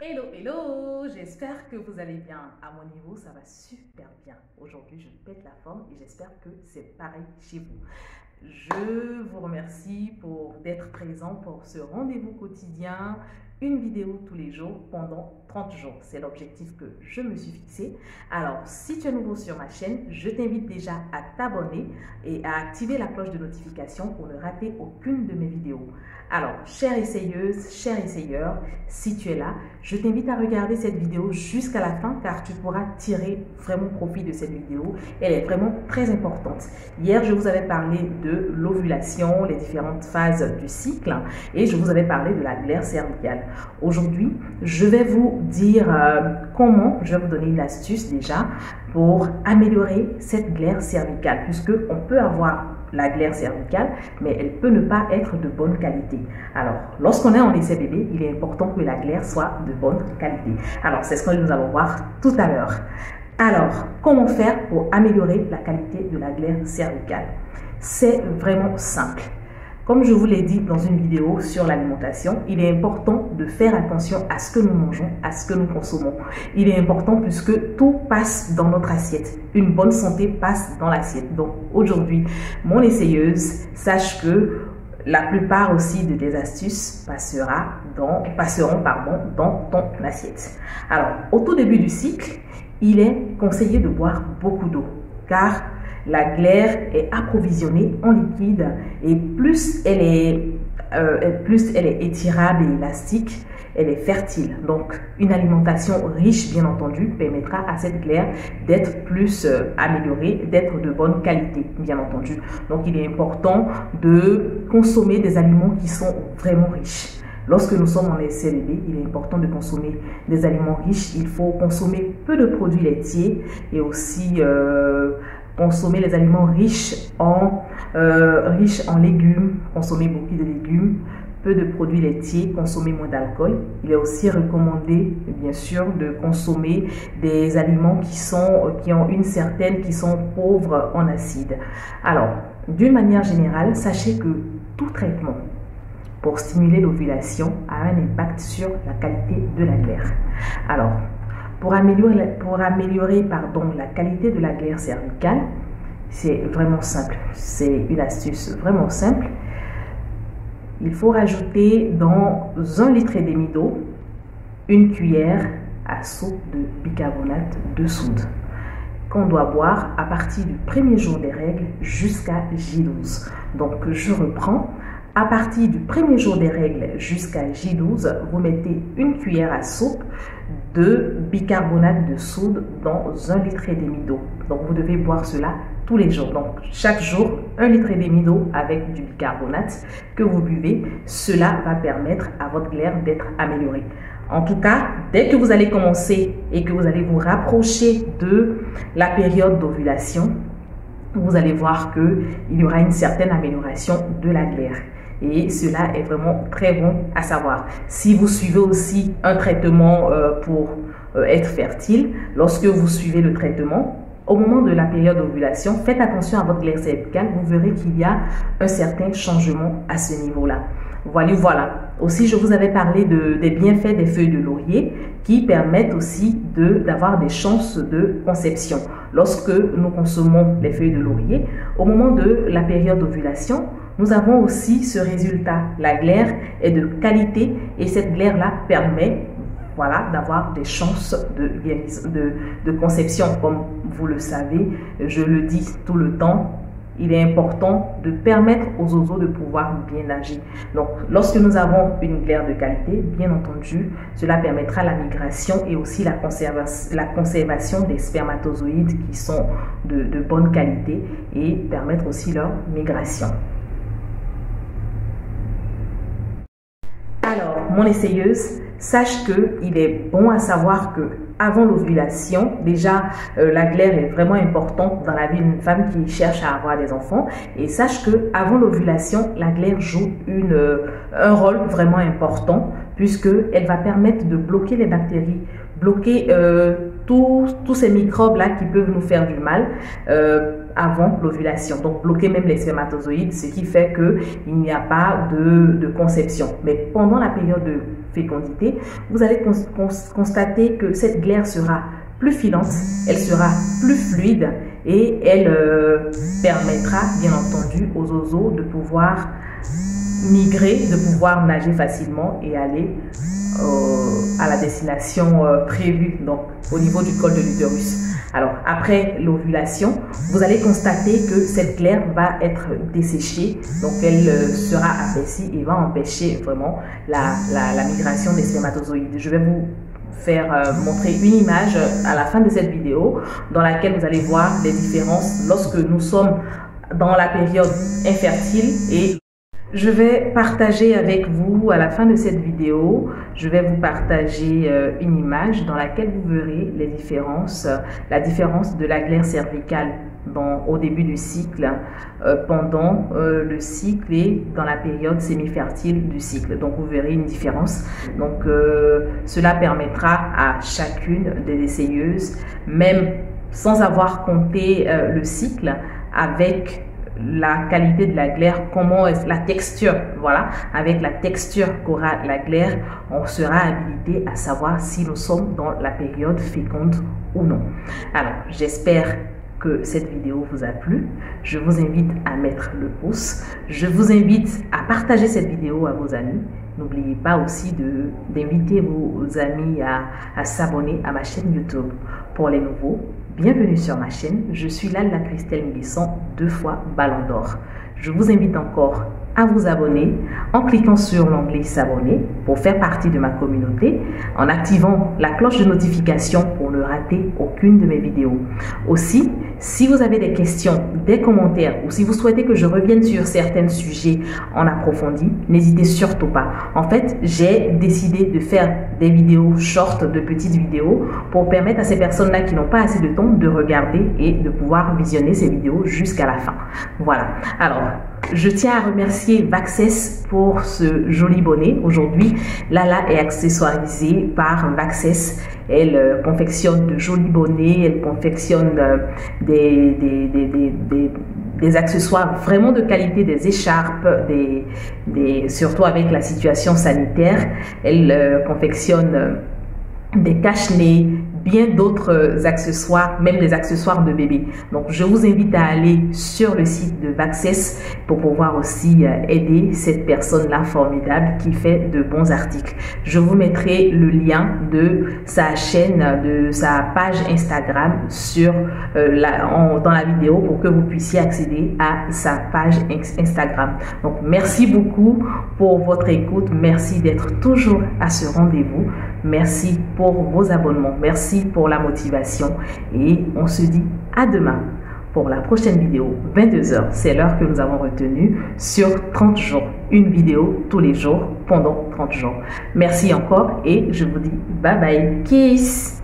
Hello, hello, j'espère que vous allez bien. À mon niveau, ça va super bien. Aujourd'hui, je pète la forme et j'espère que c'est pareil chez vous. Je vous remercie d'être présent pour ce rendez-vous quotidien, une vidéo tous les jours pendant 30 jours. C'est l'objectif que je me suis fixé. Alors, si tu es nouveau sur ma chaîne, je t'invite déjà à t'abonner et à activer la cloche de notification pour ne rater aucune de mes vidéos. Alors, chère essayeuse, cher essayeur, si tu es là, je t'invite à regarder cette vidéo jusqu'à la fin car tu pourras tirer vraiment profit de cette vidéo. Elle est vraiment très importante. Hier, je vous avais parlé de l'ovulation, les différentes phases du cycle et je vous avais parlé de la glaire cervicale. Aujourd'hui, je vais vous dire comment, je vais vous donner une astuce déjà pour améliorer cette glaire cervicale puisque on peut avoir la glaire cervicale, mais elle peut ne pas être de bonne qualité. Alors, lorsqu'on est en essai bébé, il est important que la glaire soit de bonne qualité. Alors, c'est ce que nous allons voir tout à l'heure. Alors, comment faire pour améliorer la qualité de la glaire cervicale? C'est vraiment simple. Comme je vous l'ai dit dans une vidéo sur l'alimentation, il est important de faire attention à ce que nous mangeons, à ce que nous consommons. Il est important puisque tout passe dans notre assiette. Une bonne santé passe dans l'assiette. Donc aujourd'hui, mon essayeuse, sache que la plupart aussi de tes astuces passeront dans ton assiette. Alors, au tout début du cycle, il est conseillé de boire beaucoup d'eau car la glaire est approvisionnée en liquide et plus elle est étirable et élastique, elle est fertile. Donc, une alimentation riche, bien entendu, permettra à cette glaire d'être plus améliorée, d'être de bonne qualité, bien entendu. Donc, il est important de consommer des aliments qui sont vraiment riches. Lorsque nous sommes en essai bébé, il est important de consommer des aliments riches. Il faut consommer peu de produits laitiers et aussi consommer les aliments riches en légumes, consommer beaucoup de légumes, peu de produits laitiers, consommer moins d'alcool. Il est aussi recommandé, bien sûr, de consommer des aliments qui sont pauvres en acides. Alors, d'une manière générale, sachez que tout traitement pour stimuler l'ovulation a un impact sur la qualité de la glaire. Alors, pour améliorer la qualité de la glaire cervicale, c'est vraiment simple. C'est une astuce vraiment simple. Il faut rajouter dans 1,5 litre d'eau une cuillère à soupe de bicarbonate de soude qu'on doit boire à partir du premier jour des règles jusqu'à J12. Donc, je reprends. À partir du premier jour des règles jusqu'à J12, vous mettez une cuillère à soupe de bicarbonate de soude dans 1,5 litre d'eau. Donc, vous devez boire cela tous les jours. Donc, chaque jour, 1,5 litre d'eau avec du bicarbonate que vous buvez. Cela va permettre à votre glaire d'être améliorée. En tout cas, dès que vous allez commencer et que vous allez vous rapprocher de la période d'ovulation, vous allez voir qu'il y aura une certaine amélioration de la glaire. Et cela est vraiment très bon à savoir. Si vous suivez aussi un traitement pour être fertile, lorsque vous suivez le traitement, au moment de la période d'ovulation, faites attention à votre glaire cervicale. Vous verrez qu'il y a un certain changement à ce niveau-là. Voilà. Aussi, je vous avais parlé des bienfaits des feuilles de laurier qui permettent aussi d'avoir des chances de conception. Lorsque nous consommons les feuilles de laurier, au moment de la période d'ovulation, nous avons aussi ce résultat. La glaire est de qualité et cette glaire-là permet d'avoir des chances de conception. Comme vous le savez, je le dis tout le temps, il est important de permettre aux oiseaux de pouvoir bien nager. Donc, lorsque nous avons une glaire de qualité, bien entendu, cela permettra la migration et aussi la conservation des spermatozoïdes qui sont de bonne qualité et permettre aussi leur migration. Alors, mon essayeuse, sache qu'il est bon à savoir que avant l'ovulation, déjà, la glaire est vraiment importante dans la vie d'une femme qui cherche à avoir des enfants. Et sache que avant l'ovulation, la glaire joue un rôle vraiment important puisqu'elle va permettre de bloquer les bactéries, bloquer tous ces microbes-là qui peuvent nous faire du mal avant l'ovulation. Donc, bloquer même les spermatozoïdes, ce qui fait qu'il n'y a pas de conception. Mais pendant la période fécondité, vous allez constater que cette glaire sera plus filante, elle sera plus fluide et elle permettra bien entendu aux oiseaux de pouvoir migrer, de pouvoir nager facilement et aller à la destination prévue, donc au niveau du col de l'utérus. Alors après l'ovulation, vous allez constater que cette glaire va être desséchée, donc elle sera abaissée et va empêcher vraiment la migration des spermatozoïdes. Je vais vous faire montrer une image à la fin de cette vidéo dans laquelle vous allez voir les différences lorsque nous sommes dans la période infertile. Et je vais partager avec vous à la fin de cette vidéo, je vais vous partager une image dans laquelle vous verrez les différences, la différence de la glaire cervicale au début du cycle, pendant le cycle et dans la période semi-fertile du cycle. Donc vous verrez une différence. Donc cela permettra à chacune des essayeuses, même sans avoir compté le cycle, avec la qualité de la glaire, comment est la texture, voilà, avec la texture qu'aura la glaire, on sera habilité à savoir si nous sommes dans la période féconde ou non. Alors, j'espère que cette vidéo vous a plu. Je vous invite à mettre le pouce. Je vous invite à partager cette vidéo à vos amis. N'oubliez pas aussi d'inviter vos amis à s'abonner à ma chaîne YouTube. Pour les nouveaux, bienvenue sur ma chaîne. Je suis Lalla Christelle Milissant, 2 fois Ballon d'Or. Je vous invite encore à vous abonner en cliquant sur l'onglet s'abonner pour faire partie de ma communauté, en activant la cloche de notification pour ne rater aucune de mes vidéos. Aussi, si vous avez des questions, des commentaires ou si vous souhaitez que je revienne sur certains sujets en approfondi, n'hésitez surtout pas. En fait, j'ai décidé de faire des vidéos short, de petites vidéos pour permettre à ces personnes-là qui n'ont pas assez de temps de regarder et de pouvoir visionner ces vidéos jusqu'à la fin. Voilà. Alors, je tiens à remercier Vaxess pour ce joli bonnet. Aujourd'hui, Lalla est accessoirisée par Vaxess. Elle confectionne de jolis bonnets, elle confectionne des accessoires vraiment de qualité, des écharpes, surtout avec la situation sanitaire. Elle confectionne des cache-nez, bien d'autres accessoires, même des accessoires de bébé. Donc, je vous invite à aller sur le site de Vaxess pour pouvoir aussi aider cette personne-là formidable qui fait de bons articles. Je vous mettrai le lien de sa chaîne, de sa page Instagram dans la vidéo pour que vous puissiez accéder à sa page Instagram. Donc, merci beaucoup pour votre écoute. Merci d'être toujours à ce rendez-vous. Merci pour vos abonnements. Merci pour la motivation. Et on se dit à demain pour la prochaine vidéo. 22 h, c'est l'heure que nous avons retenue sur 30 jours. Une vidéo tous les jours pendant 30 jours. Merci encore et je vous dis bye bye. Kiss!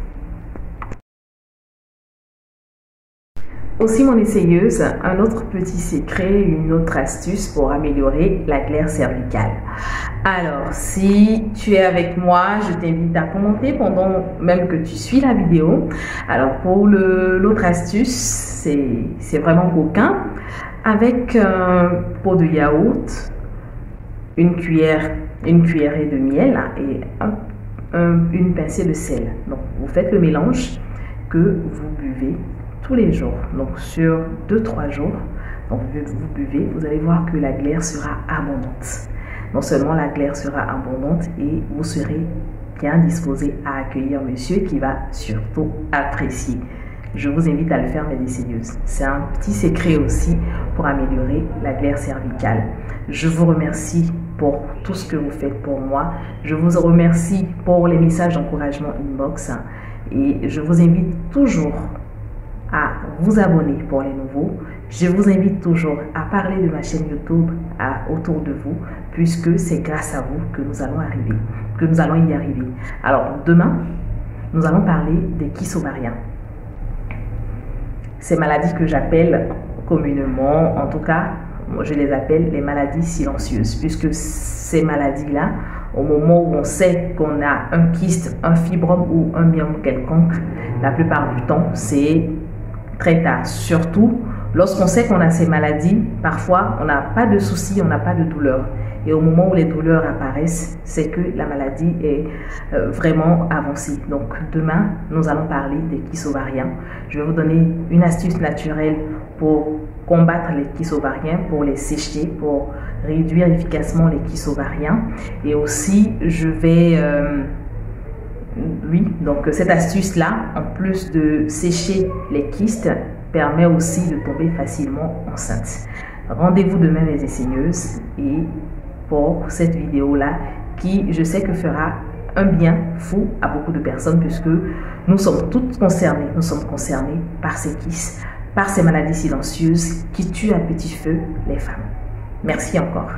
Aussi mon essayeuse, un autre petit secret, une autre astuce pour améliorer la glaire cervicale. Alors, si tu es avec moi, je t'invite à commenter pendant même que tu suis la vidéo. Alors, pour l'autre astuce, c'est vraiment coquin. Avec un pot de yaourt, une cuillerée de miel et une pincée de sel. Donc, vous faites le mélange que vous buvez tous les jours, donc sur 2-3 jours, donc vous buvez, vous allez voir que la glaire sera abondante. Non seulement la glaire sera abondante et vous serez bien disposé à accueillir monsieur qui va surtout apprécier. Je vous invite à le faire, mes essayeuses. C'est un petit secret aussi pour améliorer la glaire cervicale. Je vous remercie pour tout ce que vous faites pour moi. Je vous remercie pour les messages d'encouragement inbox et je vous invite toujours à vous abonner pour les nouveaux. Je vous invite toujours à parler de ma chaîne YouTube autour de vous, puisque c'est grâce à vous que nous allons y arriver. Alors, demain, nous allons parler des kysts ovariens. Ces maladies que j'appelle communément, en tout cas, je les appelle les maladies silencieuses, puisque ces maladies-là, au moment où on sait qu'on a un kyste, un fibrome ou un myome quelconque, la plupart du temps, c'est très tard, surtout Lorsqu'on sait qu'on a ces maladies, parfois on n'a pas de soucis, on n'a pas de douleur. Et au moment où les douleurs apparaissent, c'est que la maladie est vraiment avancée. Donc demain, nous allons parler des kystes ovariens. Je vais vous donner une astuce naturelle pour combattre les kystes ovariens, pour les sécher, pour réduire efficacement les kystes ovariens. Et aussi, je vais... donc cette astuce-là, en plus de sécher les kystes, permet aussi de tomber facilement enceinte. Rendez-vous demain les essayeuses et pour cette vidéo-là qui, je sais que fera un bien fou à beaucoup de personnes puisque nous sommes toutes concernées, nous sommes concernés par ces kystes, par ces maladies silencieuses qui tuent à petit feu les femmes. Merci encore.